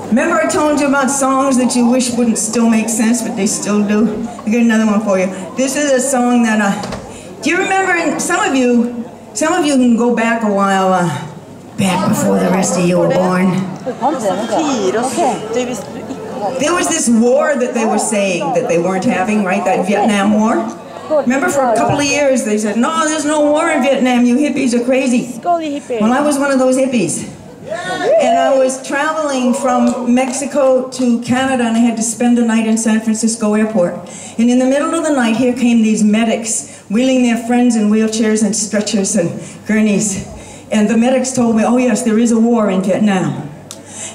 Remember I told you about songs that you wish wouldn't still make sense, but they still do? I got another one for you. This is a song that, do you remember, and some of you can go back a while, back before the rest of you were born. There was this war that they were saying that they weren't having, right? That Vietnam War. Remember for a couple of years they said, no, there's no war in Vietnam, you hippies are crazy. Well, I was one of those hippies. And I was traveling from Mexico to Canada, and I had to spend the night in San Francisco airport. And in the middle of the night, here came these medics, wheeling their friends in wheelchairs and stretchers and gurneys. And the medics told me, oh yes, there is a war in Vietnam.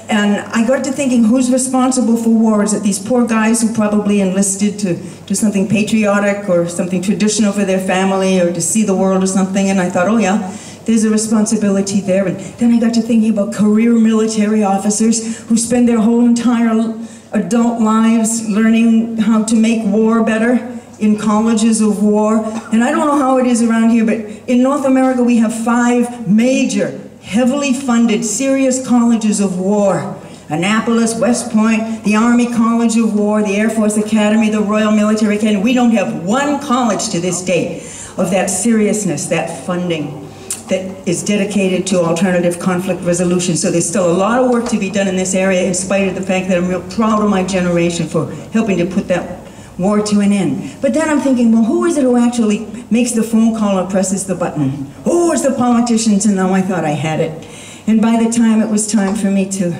And I got to thinking, who's responsible for war? Is it these poor guys who probably enlisted to do something patriotic or something traditional for their family or to see the world or something? And I thought, oh yeah, there's a responsibility there. And then I got to thinking about career military officers who spend their whole entire adult lives learning how to make war better in colleges of war. And I don't know how it is around here, but in North America we have 5 major, heavily funded, serious colleges of war. Annapolis, West Point, the Army College of War, the Air Force Academy, the Royal Military Academy. We don't have one college to this day of that seriousness, that funding that is dedicated to alternative conflict resolution. So there's still a lot of work to be done in this area, in spite of the fact that I'm real proud of my generation for helping to put that war to an end. But then I'm thinking, well, who is it who actually makes the phone call or presses the button? Oh, it's the politicians, and now I thought I had it. And by the time it was time for me to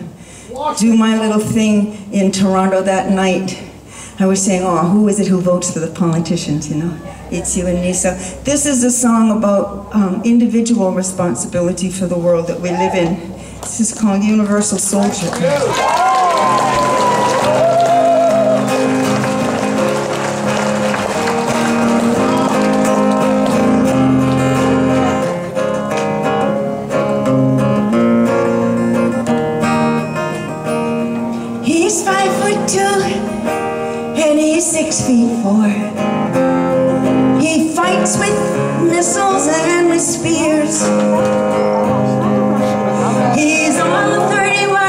do my little thing in Toronto that night, I was saying, oh, who is it who votes for the politicians, you know? It's you and me. So this is a song about individual responsibility for the world that we live in. This is called Universal Soldier. He's 5'2" and he's 6'4". He fights with missiles and with spears. He's on 31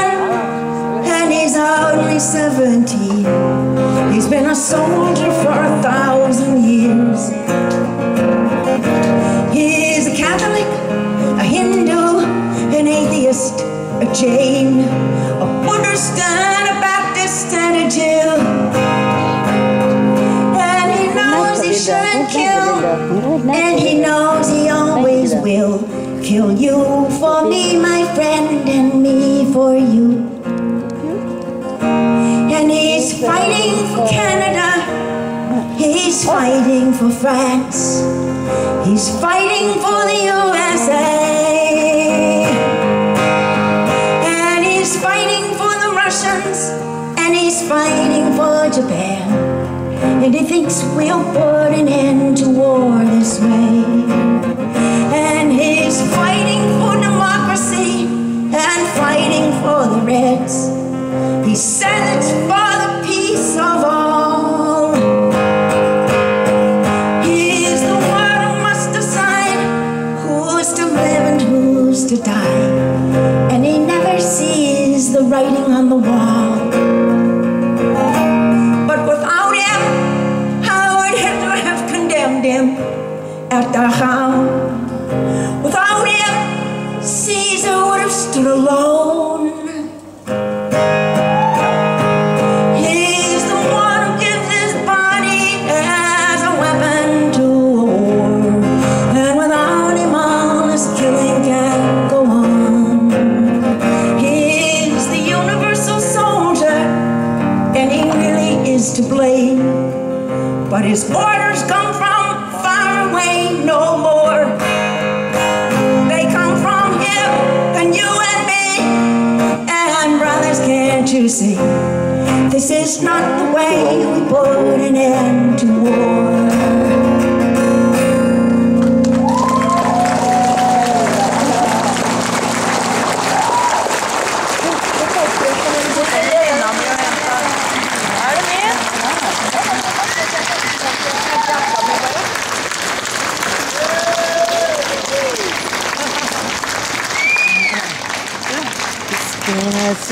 and he's only 17. He's been a soldier for 1,000 years. He's a Catholic, a Hindu, an atheist, a Jain, a Buddhist and a Baptist and a Jew. He shouldn't kill, and he knows he always will kill you for me, my friend, and me for you. And he's fighting for Canada, he's fighting for France, he's fighting for the USA, and he's fighting for the Russians, and he's fighting for Japan. And he thinks we'll put an end to war this way. And he's fighting for democracy and fighting for the Reds. He says it's for the peace of all. He's the one who must decide who's to live and who's to die. And he never sees the writing on the wall. Him at Dachau. Without him, Caesar would have stood alone. He's the one who gives his body as a weapon to war. And without him, all this killing can't go on. He's the universal soldier, and he really is to blame. But his orders come from no more. They come from him and you and me. And brothers, can't you see? This is not the way we put an end to war.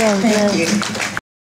Thank you.